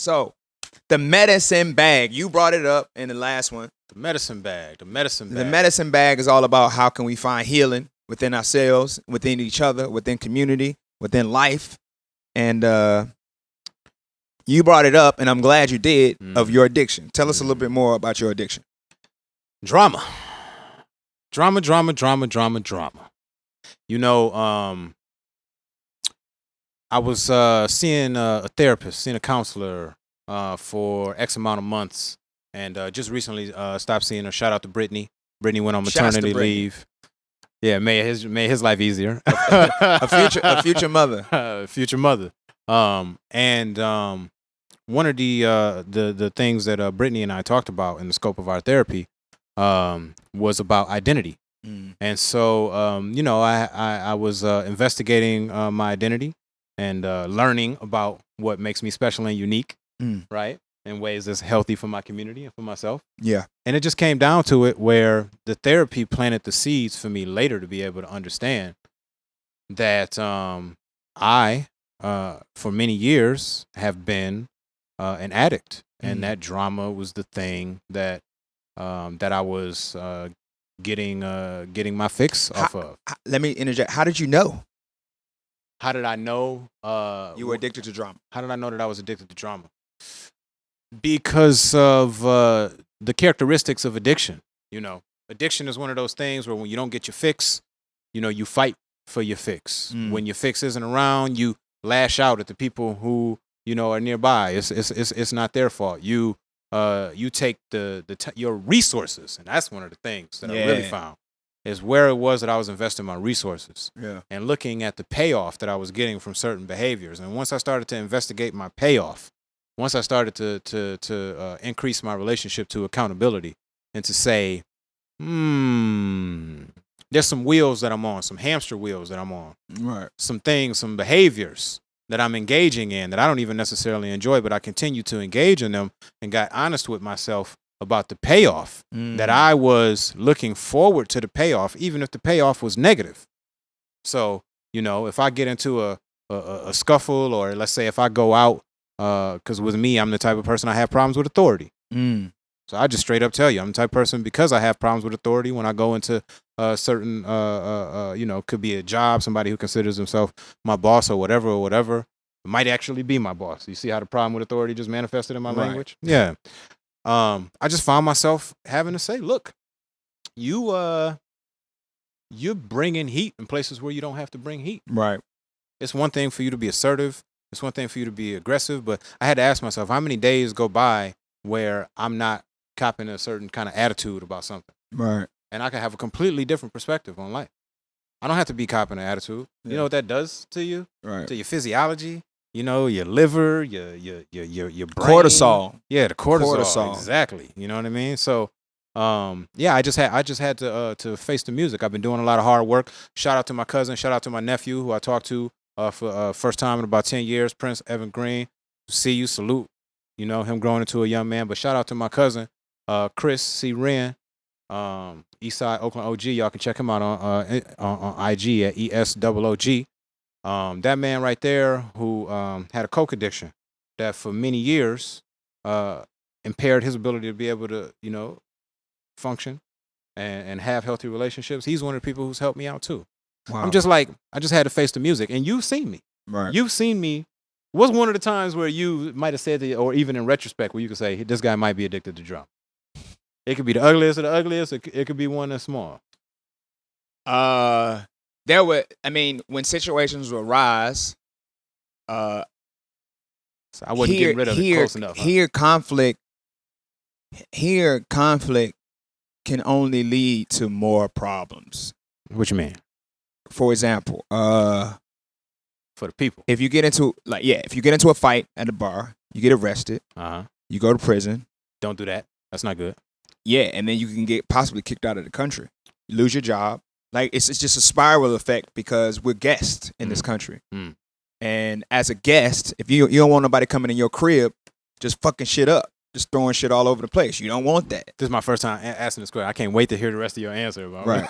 So, the medicine bag. You brought it up in the last one. The medicine bag. The medicine bag. The medicine bag is all about how can we find healing within ourselves, within each other, within community, within life. And you brought it up, and I'm glad you did, of your addiction. Tell us a little bit more about your addiction. Drama. Drama. You know, I was seeing a therapist, seeing a counselor for X amount of months, and just recently stopped seeing her. Shout out to Brittany. Brittany went on maternity leave. Yeah, made his life easier. a future mother. Future mother. And one of the things that Brittany and I talked about in the scope of our therapy was about identity. And so, you know, I was investigating my identity and learning about what makes me special and unique, right? In ways that's healthy for my community and for myself. Yeah. And it just came down to it where the therapy planted the seeds for me later to be able to understand that I, for many years, have been an addict. And that drama was the thing that I was getting my fix off of. Let me interject. How did you know? How did I know you were addicted to drama? How did I know that I was addicted to drama? Because of the characteristics of addiction. You know, addiction is one of those things where when you don't get your fix, you know, you fight for your fix. When your fix isn't around, you lash out at the people who, you know, are nearby. It's not their fault. You take your resources, and that's one of the things that I really found is where it was that I was investing my resources and looking at the payoff that I was getting from certain behaviors. And once I started to investigate my payoff, once I started to increase my relationship to accountability and to say, there's some wheels that I'm on, some hamster wheels that I'm on, right? Some things, some behaviors that I'm engaging in that I don't even necessarily enjoy, but I continue to engage in them, and got honest with myself about the payoff, that I was looking forward to the payoff, even if the payoff was negative. So, you know, if I get into a scuffle, or let's say if I go out, because with me, I'm the type of person I have problems with authority. So I just straight up tell you, I'm the type of person, because I have problems with authority, when I go into certain, you know, could be a job, somebody who considers himself my boss or whatever, might actually be my boss. You see how the problem with authority just manifested in my language? Yeah. I just found myself having to say, look, you're bringing heat in places where you don't have to bring heat. Right. It's one thing for you to be assertive. It's one thing for you to be aggressive. But I had to ask myself, how many days go by where I'm not copping a certain kind of attitude about something? Right. And I can have a completely different perspective on life. I don't have to be copping an attitude. You know what that does to you? Right. To your physiology. You know, your liver, your brain. Cortisol. Yeah, the cortisol. Exactly. You know what I mean? So, yeah, I just had to face the music. I've been doing a lot of hard work. Shout out to my cousin. Shout out to my nephew, who I talked to for first time in about 10 years, Prince Evan Green. See you, salute. You know, him growing into a young man. But shout out to my cousin, Chris C. Wren, Eastside Oakland OG. Y'all can check him out on IG at ESOOG. That man right there, who had a coke addiction that for many years impaired his ability to be able to, you know, function and have healthy relationships. He's one of the people who's helped me out too. Wow. I'm just like, I just had to face the music, and you've seen me. Right. You've seen me. What's one of the times where you might have said that, or even in retrospect, where you could say, this guy might be addicted to drama? It could be the ugliest of the ugliest. It could be one that's small. When situations will rise, so I wasn't getting rid of it close enough. Here, conflict can only lead to more problems. What you mean? For example, for the people, if you get into a fight at a bar, you get arrested. You go to prison. Don't do that. That's not good. Yeah, and then you can get possibly kicked out of the country. You lose your job. Like it's just a spiral effect, because we're guests in this country. And as a guest, if you don't want nobody coming in your crib, just fucking shit up, just throwing shit all over the place. You don't want that. This is my first time asking this question. I can't wait to hear the rest of your answer. Right.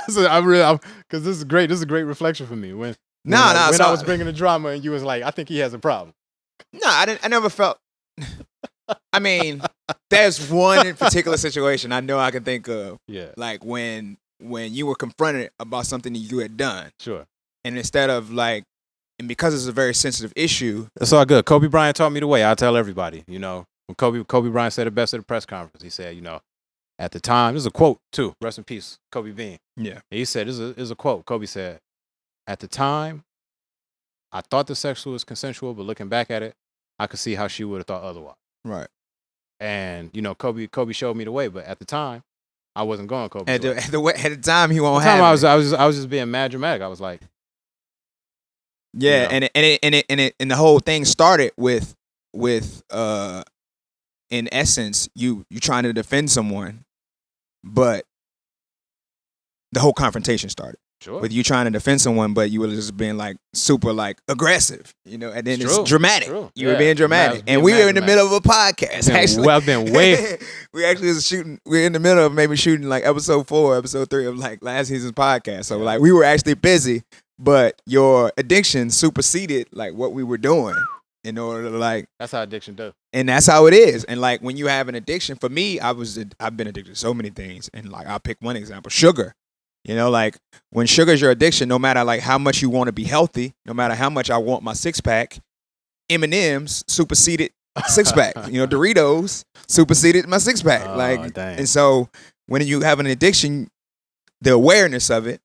So because this is great. This is a great reflection for me. When I was bringing the drama, and you was like, I think he has a problem. No, I never felt. I mean, there's one in particular situation I know I can think of. Yeah. Like when you were confronted about something that you had done, Sure. and instead of like, and because it's a very sensitive issue. It's all good. Kobe Bryant taught me the way. I tell everybody, you know, when Kobe Bryant said it best at the press conference. He said, you know, at the time, this is a quote too. Rest in peace, Kobe Bean. Yeah. He said, this is a quote. Kobe said, at the time, I thought the sex was consensual, but looking back at it, I could see how she would have thought otherwise. Right. And you know, Kobe showed me the way, but at the time, I wasn't going Kobe's way. At the time, he won't At the time, have. I was just being mad dramatic. I was like, yeah, you know. and the whole thing started with in essence, you trying to defend someone, but the whole confrontation started. Sure. With you trying to defend someone, but you were just being like super like aggressive, you know, and then it's true. dramatic. True. You were being dramatic, and we were in the middle of a podcast. Actually, I've been way. we actually was shooting. We're in the middle of maybe shooting like episode 4, episode 3 of like last season's podcast. So like we were actually busy, but your addiction superseded like what we were doing in order to like. That's how addiction does. And that's how it is. And like when you have an addiction, for me, I've been addicted to so many things, and like I'll pick one example: sugar. You know, like when sugar's your addiction, no matter like how much you want to be healthy, no matter how much I want my 6-pack, M&M's superseded 6-pack. You know, Doritos superseded my 6-pack. Like, dang. and so when you have an addiction, the awareness of it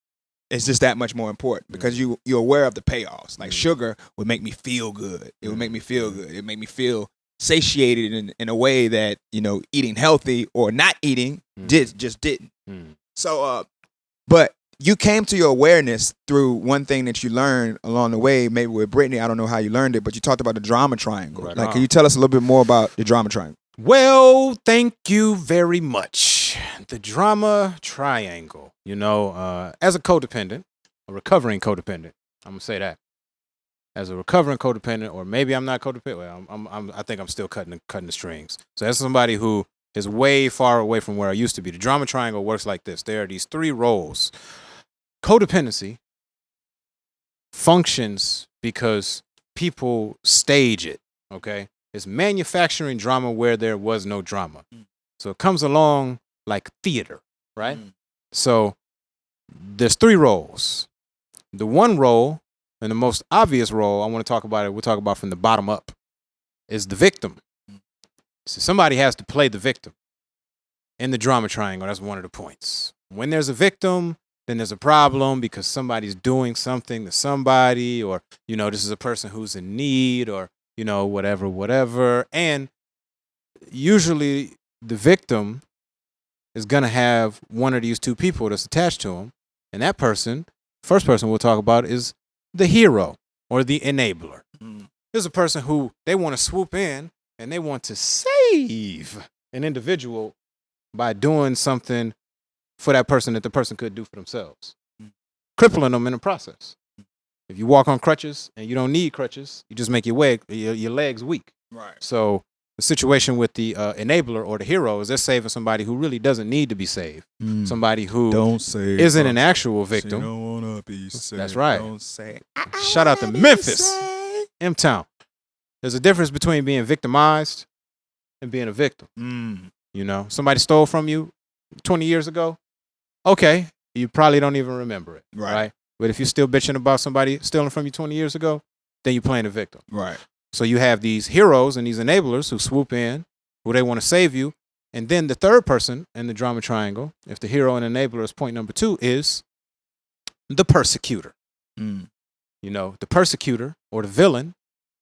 is just that much more important because you're aware of the payoffs. Like sugar would make me feel good. It would make me feel good. It would make me feel satiated in a way that, you know, eating healthy or not eating just didn't. So, but you came to your awareness through one thing that you learned along the way, maybe with Brittany. I don't know how you learned it, but you talked about the drama triangle. Right like, on. can you tell us a little bit more about the drama triangle? Well, thank you very much. The drama triangle. You know, as a codependent, a recovering codependent, I'm gonna say that. As a recovering codependent, or maybe I'm not codependent. Well, I think I'm still cutting the strings. So as somebody who is way far away from where I used to be, the drama triangle works like this. There are these 3 roles. Codependency functions because people stage it, okay? It's manufacturing drama where there was no drama. So it comes along like theater, right? So there's 3 roles. The one role, and the most obvious role I want to talk about, we'll talk about from the bottom up, is the victim. So somebody has to play the victim in the drama triangle. That's one of the points. When there's a victim, then there's a problem because somebody's doing something to somebody, or, you know, this is a person who's in need, or, you know, whatever. And usually the victim is going to have one of these 2 people that's attached to him. And that person, first person we'll talk about, is the hero or the enabler. There's a person who they want to swoop in and they want to save an individual by doing something for that person that the person could do for themselves, crippling them in the process. If you walk on crutches and you don't need crutches, you just make your legs weak. Right. So the situation with the enabler or the hero is they're saving somebody who really doesn't need to be saved. Somebody who isn't an actual victim. Don't wanna be saved. That's right. Don't say. Shout out to Memphis, M-Town. There's a difference between being victimized and being a victim. You know, somebody stole from you 20 years ago. Okay, you probably don't even remember it, right? But if you're still bitching about somebody stealing from you 20 years ago, then you're playing a victim. Right. So you have these heroes and these enablers who swoop in, who they want to save you. And then the third person in the drama triangle, if the hero and enabler is point number 2, is the persecutor. You know, the persecutor or the villain,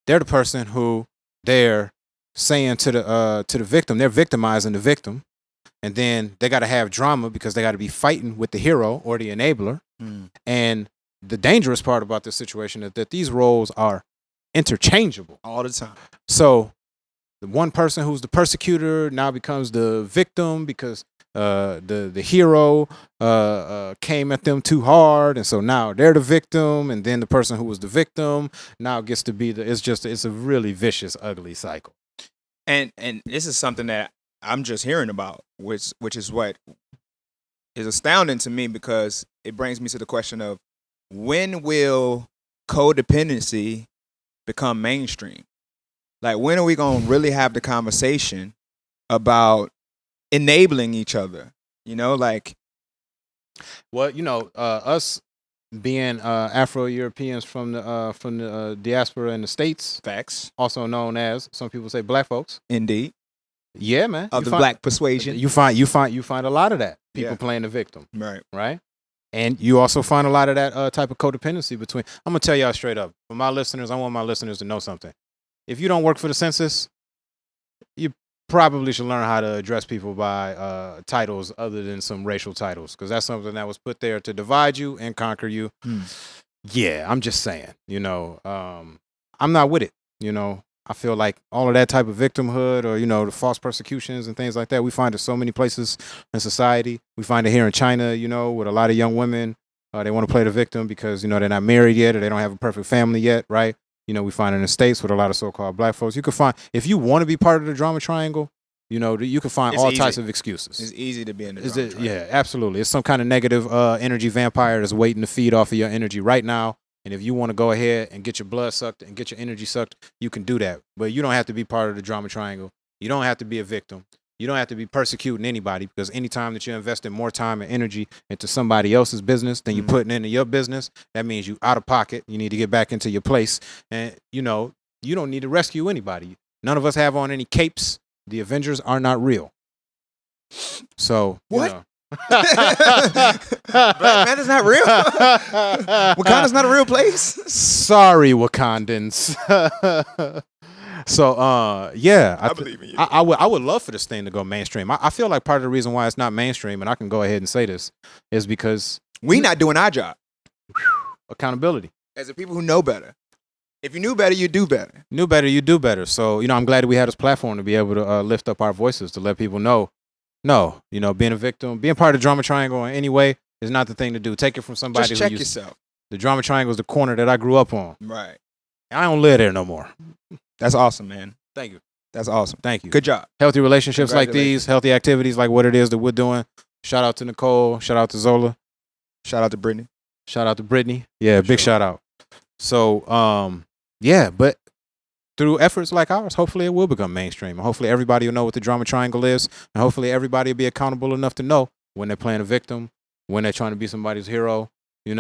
they're the person who they're saying to the victim, they're victimizing the victim. And then they got to have drama because they got to be fighting with the hero or the enabler. And the dangerous part about this situation is that these roles are interchangeable all the time. So the one person who's the persecutor now becomes the victim because the hero came at them too hard, and so now they're the victim, and then the person who was the victim now gets to be it's a really vicious, ugly cycle. And this is something that I'm just hearing about, which is what is astounding to me, because it brings me to the question of when will codependency become mainstream? Like, when are we going to really have the conversation about enabling each other? You know, like. Well, us being Afro-Europeans from the diaspora in the States, Facts. also known as, some people say, black folks. Indeed. Yeah, man. Of the black persuasion. You find a lot of that. People playing the victim. Right. And you also find a lot of that type of codependency between. I'm gonna tell y'all straight up. For my listeners, I want my listeners to know something. If you don't work for the census, you probably should learn how to address people by titles other than some racial titles, because that's something that was put there to divide you and conquer you. Yeah, I'm just saying. I'm not with it. I feel like all of that type of victimhood, or the false persecutions and things like that, we find it so many places in society. We find it here in China, with a lot of young women. They want to play the victim because they're not married yet, or they don't have a perfect family yet, right? We find it in the States with a lot of so-called black folks. You can find, if you want to be part of the drama triangle, you can find all types of excuses. It's easy to be in the drama triangle. Yeah, absolutely. It's some kind of negative energy vampire that's waiting to feed off of your energy right now. And if you want to go ahead and get your blood sucked and get your energy sucked, you can do that. But you don't have to be part of the drama triangle. You don't have to be a victim. You don't have to be persecuting anybody, because anytime that you're investing more time and energy into somebody else's business than you're putting into your business, that means you out of pocket. You need to get back into your place. And, you don't need to rescue anybody. None of us have on any capes. The Avengers are not real. So, what? Black Panther's not real? Wakanda's not a real place? Sorry, Wakandans. So, yeah. I believe in you. I would love for this thing to go mainstream. I feel like part of the reason why it's not mainstream, and I can go ahead and say this, is because we not doing our job. Accountability. As the people who know better. If you knew better, you do better. Knew better, you do better. So, I'm glad that we had this platform to be able to lift up our voices, to let people know, no, being a victim, being part of the drama triangle in any way is not the thing to do. Take it from somebody Just check yourself. The drama triangle is the corner that I grew up on. Right. I don't live there no more. That's awesome, man. Thank you. That's awesome. Thank you. Good job. Healthy relationships like these, healthy activities like what it is that we're doing. Shout out to Nicole. Shout out to Zola. Shout out to Brittany. Shout out to Brittany. Yeah, big shout out. So, yeah, but through efforts like ours, hopefully it will become mainstream. And hopefully everybody will know what the drama triangle is. And hopefully everybody will be accountable enough to know when they're playing a victim, when they're trying to be somebody's hero, when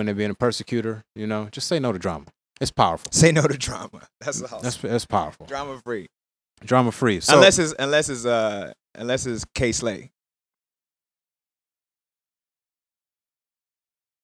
they're being a persecutor, just say no to drama. It's powerful. Say no to drama. That's awesome. That's powerful. Drama free. Drama free. So, unless it's K Slay.